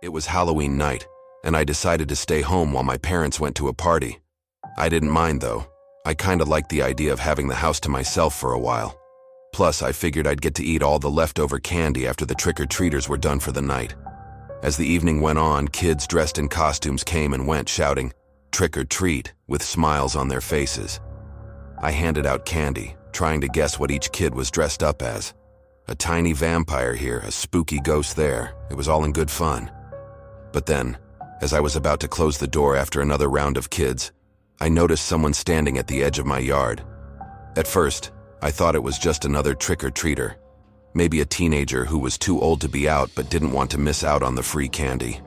It was Halloween night, and I decided to stay home while my parents went to a party. I didn't mind though. I kinda liked the idea of having the house to myself for a while. Plus, I figured I'd get to eat all the leftover candy after the trick-or-treaters were done for the night. As the evening went on, kids dressed in costumes came and went shouting, "Trick or treat," with smiles on their faces. I handed out candy, trying to guess what each kid was dressed up as. A tiny vampire here, a spooky ghost there. It was all in good fun. But then, as I was about to close the door after another round of kids, I noticed someone standing at the edge of my yard. At first, I thought it was just another trick-or-treater. Maybe a teenager who was too old to be out but didn't want to miss out on the free candy.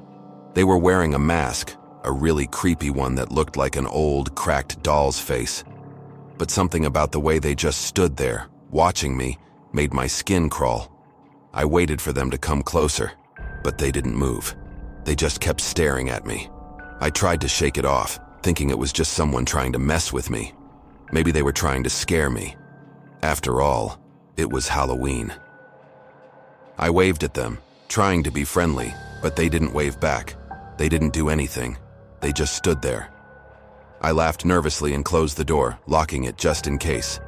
They were wearing a mask, a really creepy one that looked like an old, cracked doll's face. But something about the way they just stood there, watching me, made my skin crawl. I waited for them to come closer, but they didn't move. They just kept staring at me. I tried to shake it off, thinking it was just someone trying to mess with me. Maybe they were trying to scare me. After all, it was Halloween. I waved at them, trying to be friendly, but they didn't wave back. They didn't do anything. They just stood there. I laughed nervously and closed the door, locking it just in case.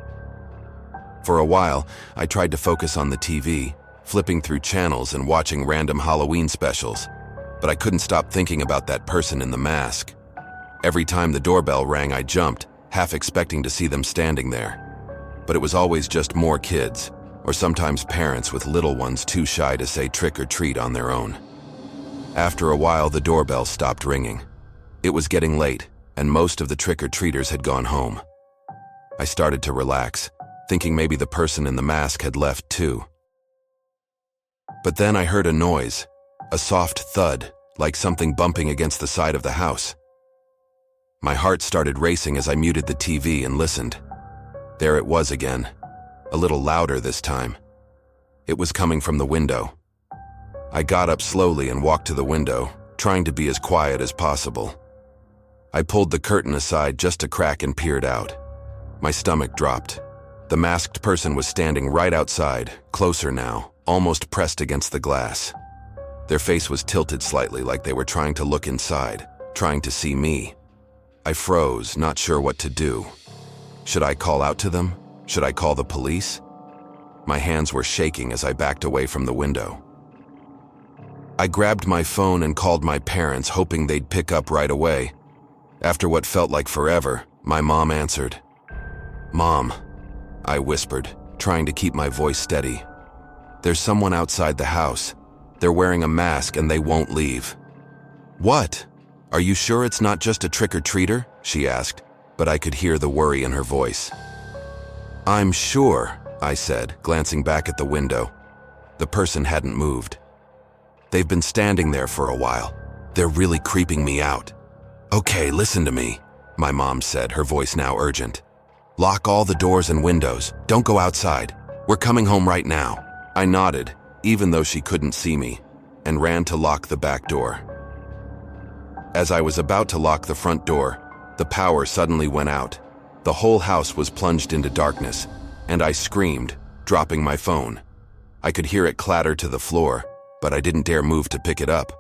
For a while, I tried to focus on the TV, flipping through channels and watching random Halloween specials, but I couldn't stop thinking about that person in the mask. Every time the doorbell rang, I jumped, half expecting to see them standing there. But it was always just more kids, or sometimes parents with little ones too shy to say trick or treat on their own. After a while, the doorbell stopped ringing. It was getting late, and most of the trick-or-treaters had gone home. I started to relax, thinking maybe the person in the mask had left too. But then I heard a noise, a soft thud, like something bumping against the side of the house. My heart started racing as I muted the TV and listened. There it was again, a little louder this time. It was coming from the window. I got up slowly and walked to the window, trying to be as quiet as possible. I pulled the curtain aside just a crack and peered out. My stomach dropped. The masked person was standing right outside, closer now, almost pressed against the glass. Their face was tilted slightly like they were trying to look inside, trying to see me. I froze, not sure what to do. Should I call out to them? Should I call the police? My hands were shaking as I backed away from the window. I grabbed my phone and called my parents, hoping they'd pick up right away. After what felt like forever, my mom answered. "Mom," I whispered, trying to keep my voice steady. "There's someone outside the house. They're wearing a mask and they won't leave." "What? Are you sure it's not just a trick-or-treater?" she asked, but I could hear the worry in her voice. "I'm sure," I said, glancing back at the window. The person hadn't moved. "They've been standing there for a while. They're really creeping me out." "Okay, listen to me," my mom said, her voice now urgent. "Lock all the doors and windows. Don't go outside. We're coming home right now." I nodded, even though she couldn't see me, and ran to lock the back door. As I was about to lock the front door, the power suddenly went out. The whole house was plunged into darkness, and I screamed, dropping my phone. I could hear it clatter to the floor, but I didn't dare move to pick it up.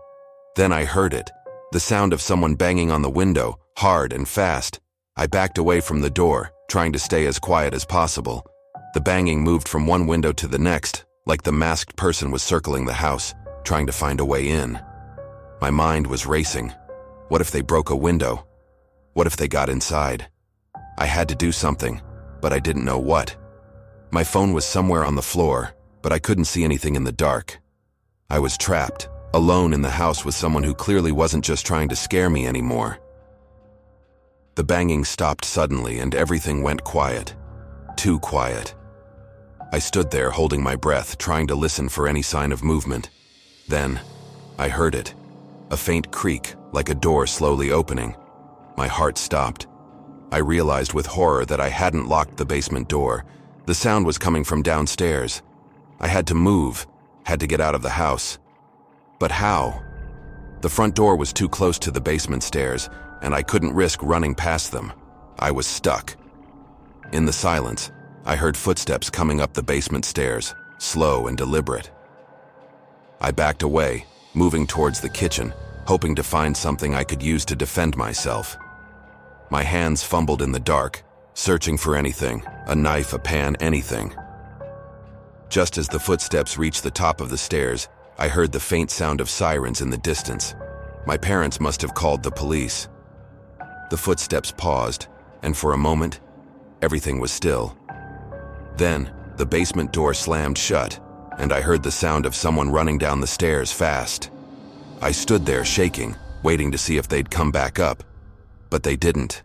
Then I heard it, the sound of someone banging on the window, hard and fast. I backed away from the door, trying to stay as quiet as possible. The banging moved from one window to the next, like the masked person was circling the house, trying to find a way in. My mind was racing. What if they broke a window? What if they got inside? I had to do something, but I didn't know what. My phone was somewhere on the floor, but I couldn't see anything in the dark. I was trapped, alone in the house with someone who clearly wasn't just trying to scare me anymore. The banging stopped suddenly and everything went quiet. Too quiet. I stood there holding my breath, trying to listen for any sign of movement. Then, I heard it. A faint creak, like a door slowly opening. My heart stopped. I realized with horror that I hadn't locked the basement door. The sound was coming from downstairs. I had to move, had to get out of the house. But how? The front door was too close to the basement stairs, and I couldn't risk running past them. I was stuck. In the silence, I heard footsteps coming up the basement stairs, slow and deliberate. I backed away, moving towards the kitchen, hoping to find something I could use to defend myself. My hands fumbled in the dark, searching for anything, a knife, a pan, anything. Just as the footsteps reached the top of the stairs, I heard the faint sound of sirens in the distance. My parents must have called the police. The footsteps paused, and for a moment, everything was still. Then, the basement door slammed shut, and I heard the sound of someone running down the stairs fast. I stood there shaking, waiting to see if they'd come back up, but they didn't.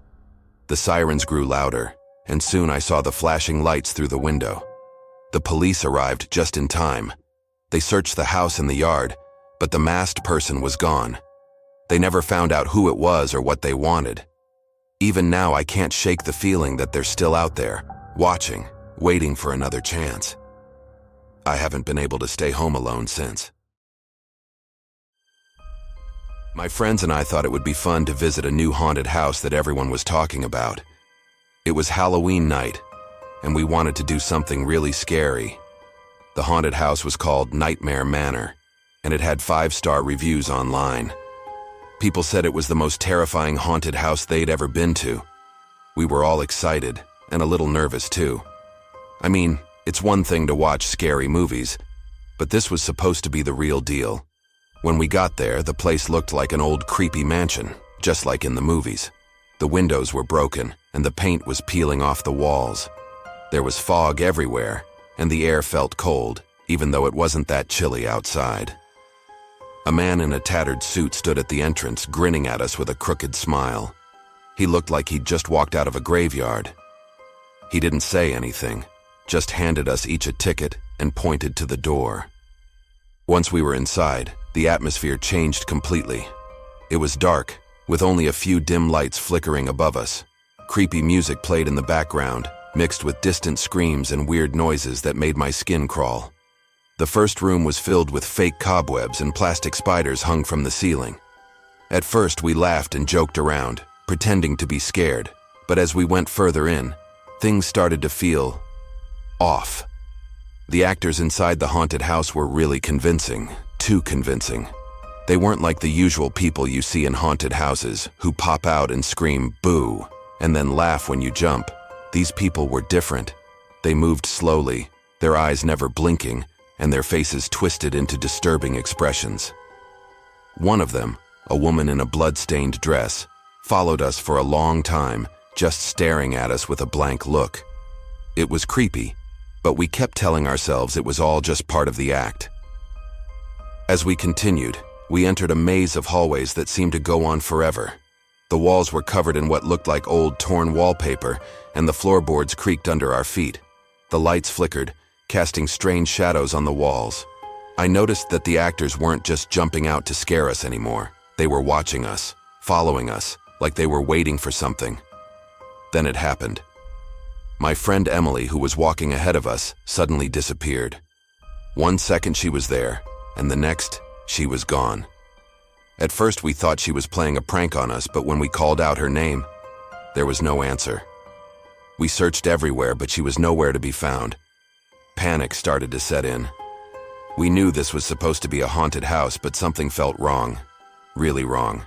The sirens grew louder, and soon I saw the flashing lights through the window. The police arrived just in time. They searched the house and the yard, but the masked person was gone. They never found out who it was or what they wanted. Even now, I can't shake the feeling that they're still out there, watching, waiting for another chance. I haven't been able to stay home alone since. My friends and I thought it would be fun to visit a new haunted house that everyone was talking about. It was Halloween night, and we wanted to do something really scary. The haunted house was called Nightmare Manor, and it had 5-star reviews online. People said it was the most terrifying haunted house they'd ever been to. We were all excited, and a little nervous too. I mean, it's one thing to watch scary movies, but this was supposed to be the real deal. When we got there, the place looked like an old creepy mansion, just like in the movies. The windows were broken, and the paint was peeling off the walls. There was fog everywhere, and the air felt cold, even though it wasn't that chilly outside. A man in a tattered suit stood at the entrance, grinning at us with a crooked smile. He looked like he'd just walked out of a graveyard. He didn't say anything, just handed us each a ticket and pointed to the door. Once we were inside, the atmosphere changed completely. It was dark, with only a few dim lights flickering above us. Creepy music played in the background, mixed with distant screams and weird noises that made my skin crawl. The first room was filled with fake cobwebs and plastic spiders hung from the ceiling. At first, we laughed and joked around, pretending to be scared, but as we went further in, things started to feel off. The actors inside the haunted house were really convincing, too convincing. They weren't like the usual people you see in haunted houses, who pop out and scream boo, and then laugh when you jump. These people were different. They moved slowly, their eyes never blinking, and their faces twisted into disturbing expressions. One of them, a woman in a blood-stained dress, followed us for a long time, just staring at us with a blank look. It was creepy, but we kept telling ourselves it was all just part of the act. As we continued, we entered a maze of hallways that seemed to go on forever. The walls were covered in what looked like old, torn wallpaper, and the floorboards creaked under our feet. The lights flickered, casting strange shadows on the walls. I noticed that the actors weren't just jumping out to scare us anymore. They were watching us, following us, like they were waiting for something. Then it happened. My friend Emily, who was walking ahead of us, suddenly disappeared. 1 second she was there, and the next, she was gone. At first we thought she was playing a prank on us, but when we called out her name, there was no answer. We searched everywhere, but she was nowhere to be found. Panic started to set in. We knew this was supposed to be a haunted house, but something felt wrong. Really wrong.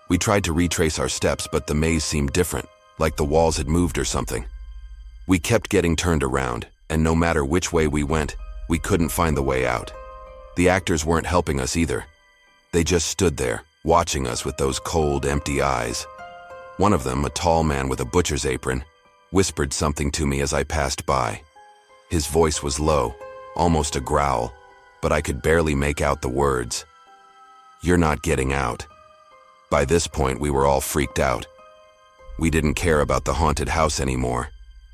We tried to retrace our steps, but the maze seemed different, like the walls had moved or something. We kept getting turned around, and no matter which way we went, we couldn't find the way out. The actors weren't helping us either. They just stood there, watching us with those cold, empty eyes. One of them, a tall man with a butcher's apron, whispered something to me as I passed by. His voice was low, almost a growl, but I could barely make out the words. "You're not getting out." By this point, we were all freaked out. We didn't care about the haunted house anymore.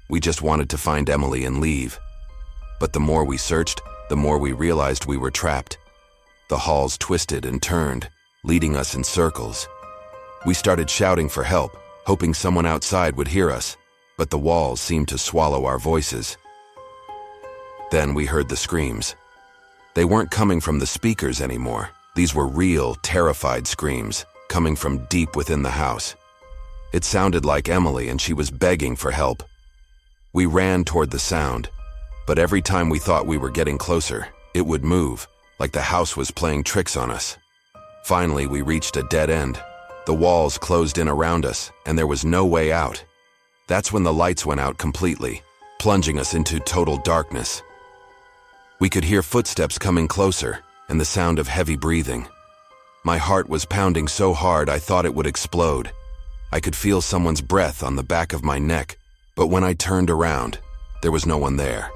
We just wanted to find Emily and leave. But the more we searched, the more we realized we were trapped. The halls twisted and turned, leading us in circles. We started shouting for help, hoping someone outside would hear us, but the walls seemed to swallow our voices. Then we heard the screams. They weren't coming from the speakers anymore. These were real, terrified screams, coming from deep within the house. It sounded like Emily, and she was begging for help. We ran toward the sound, but every time we thought we were getting closer, it would move, like the house was playing tricks on us. Finally, we reached a dead end. The walls closed in around us, and there was no way out. That's when the lights went out completely, plunging us into total darkness. We could hear footsteps coming closer, and the sound of heavy breathing. My heart was pounding so hard I thought it would explode. I could feel someone's breath on the back of my neck, but when I turned around, there was no one there.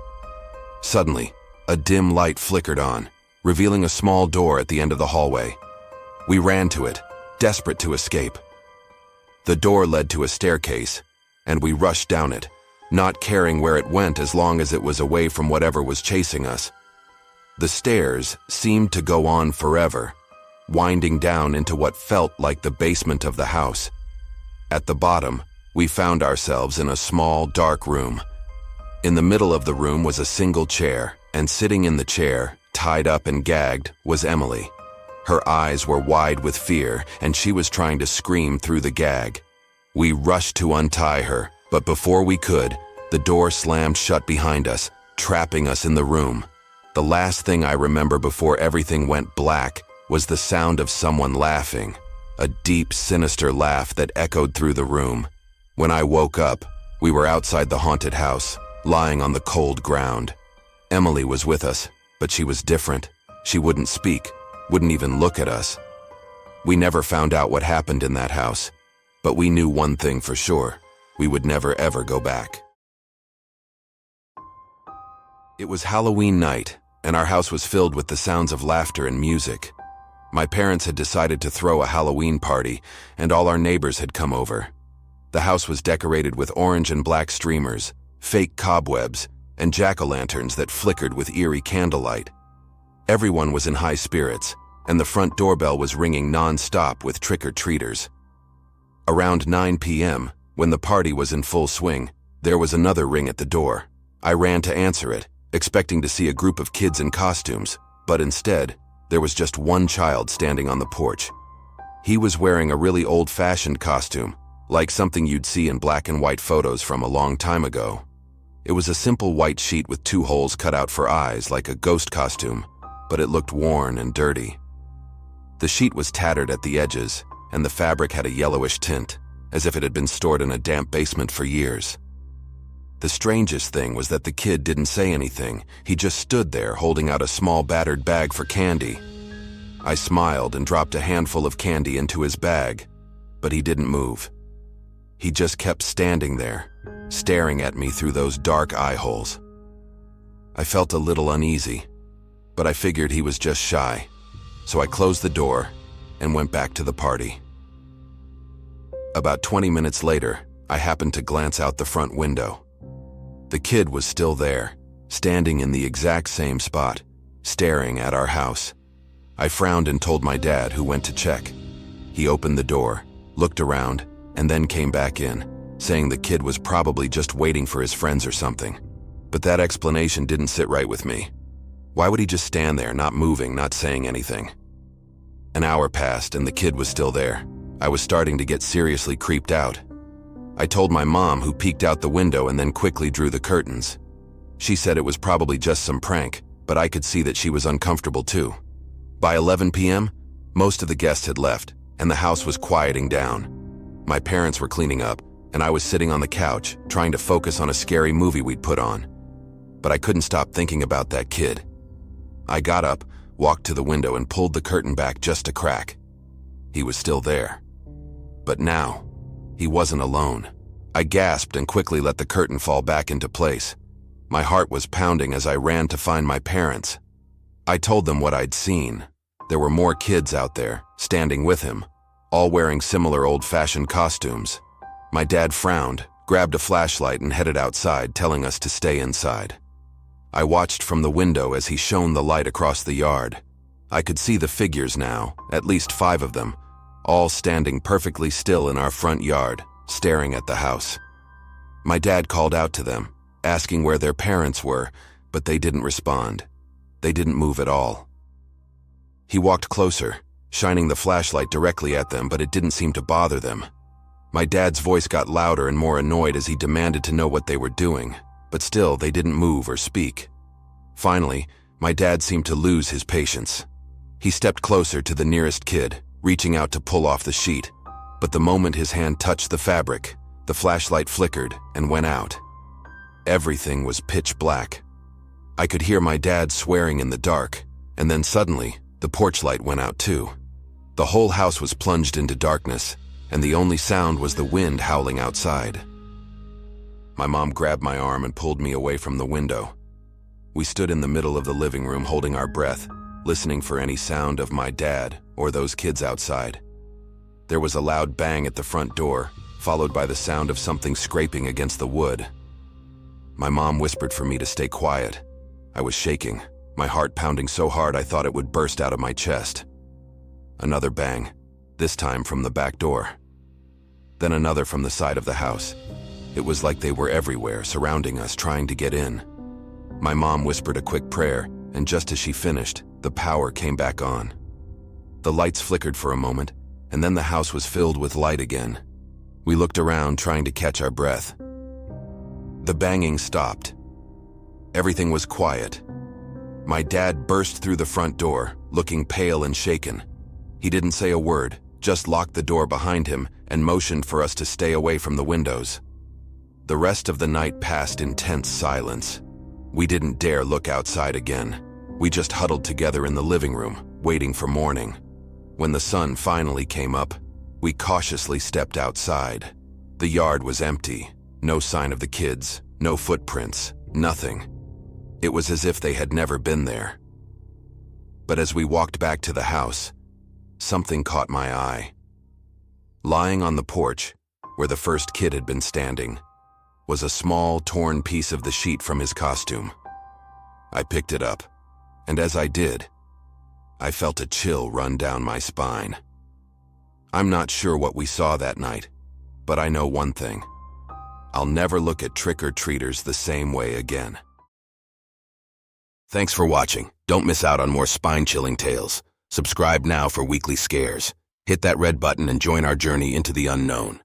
Suddenly, a dim light flickered on, revealing a small door at the end of the hallway. We ran to it, desperate to escape. The door led to a staircase, and we rushed down it, not caring where it went as long as it was away from whatever was chasing us. The stairs seemed to go on forever, winding down into what felt like the basement of the house. At the bottom, we found ourselves in a small, dark room. In the middle of the room was a single chair, and sitting in the chair, tied up and gagged, was Emily. Her eyes were wide with fear, and she was trying to scream through the gag. We rushed to untie her, but before we could, the door slammed shut behind us, trapping us in the room. The last thing I remember before everything went black was the sound of someone laughing, a deep, sinister laugh that echoed through the room. When I woke up, we were outside the haunted house, lying on the cold ground. Emily was with us, but she was different. She wouldn't speak, wouldn't even look at us. We never found out what happened in that house, but we knew one thing for sure: we would never ever go back. It was Halloween night, and our house was filled with the sounds of laughter and music. My parents had decided to throw a Halloween party, and all our neighbors had come over. The house was decorated with orange and black streamers, fake cobwebs, and jack-o'-lanterns that flickered with eerie candlelight. Everyone was in high spirits, and the front doorbell was ringing non-stop with trick-or-treaters. Around 9 p.m., when the party was in full swing, there was another ring at the door. I ran to answer it, expecting to see a group of kids in costumes, but instead, there was just one child standing on the porch. He was wearing a really old-fashioned costume, like something you'd see in black and white photos from a long time ago. It was a simple white sheet with 2 holes cut out for eyes, like a ghost costume, but it looked worn and dirty. The sheet was tattered at the edges, and the fabric had a yellowish tint, as if it had been stored in a damp basement for years. The strangest thing was that the kid didn't say anything. He just stood there holding out a small battered bag for candy. I smiled and dropped a handful of candy into his bag, but he didn't move. He just kept standing there, staring at me through those dark eye holes. I felt a little uneasy, but I figured he was just shy, so I closed the door and went back to the party. About 20 minutes later, I happened to glance out the front window. The kid was still there, standing in the exact same spot, staring at our house. I frowned and told my dad, who went to check. He opened the door, looked around, and then came back in, saying the kid was probably just waiting for his friends or something. But that explanation didn't sit right with me. Why would he just stand there, not moving, not saying anything? An hour passed and the kid was still there. I was starting to get seriously creeped out. I told my mom, who peeked out the window and then quickly drew the curtains. She said it was probably just some prank, but I could see that she was uncomfortable too. By 11 p.m., most of the guests had left, and the house was quieting down. My parents were cleaning up, and I was sitting on the couch, trying to focus on a scary movie we'd put on. But I couldn't stop thinking about that kid. I got up, walked to the window, and pulled the curtain back just a crack. He was still there. But now, he wasn't alone. I gasped and quickly let the curtain fall back into place. My heart was pounding as I ran to find my parents. I told them what I'd seen. There were more kids out there, standing with him, all wearing similar old-fashioned costumes. My dad frowned, grabbed a flashlight, and headed outside, telling us to stay inside. I watched from the window as he shone the light across the yard. I could see the figures now, at least 5 of them, all standing perfectly still in our front yard, staring at the house. My dad called out to them, asking where their parents were, but they didn't respond. They didn't move at all. He walked closer, shining the flashlight directly at them, but it didn't seem to bother them. My dad's voice got louder and more annoyed as he demanded to know what they were doing, but still they didn't move or speak. Finally, My dad seemed to lose his patience. He stepped closer to the nearest kid, reaching out to pull off the sheet. But the moment his hand touched the fabric, the flashlight flickered and went out. Everything was pitch black. I could hear my dad swearing in the dark, and then suddenly, the porch light went out too. The whole house was plunged into darkness, and the only sound was the wind howling outside. My mom grabbed my arm and pulled me away from the window. We stood in the middle of the living room holding our breath, listening for any sound of my dad or those kids outside. There was a loud bang at the front door, followed by the sound of something scraping against the wood. My mom whispered for me to stay quiet. I was shaking, my heart pounding so hard I thought it would burst out of my chest. Another bang, this time from the back door. Then another from the side of the house. It was like they were everywhere, surrounding us, trying to get in. My mom whispered a quick prayer, and just as she finished, the power came back on. The lights flickered for a moment, and then the house was filled with light again. We looked around, trying to catch our breath. The banging stopped. Everything was quiet. My dad burst through the front door, looking pale and shaken. He didn't say a word, just locked the door behind him and motioned for us to stay away from the windows. The rest of the night passed in tense silence. We didn't dare look outside again. We just huddled together in the living room, waiting for morning. When the sun finally came up, we cautiously stepped outside. The yard was empty. No sign of the kids, no footprints, nothing. It was as if they had never been there. But as we walked back to the house, something caught my eye. Lying on the porch, where the first kid had been standing, was a small, torn piece of the sheet from his costume. I picked it up, and as I did, I felt a chill run down my spine. I'm not sure what we saw that night, but I know one thing. I'll never look at trick-or-treaters the same way again. Thanks for watching. Don't miss out on more spine-chilling tales. Subscribe now for weekly scares. Hit that red button and join our journey into the unknown.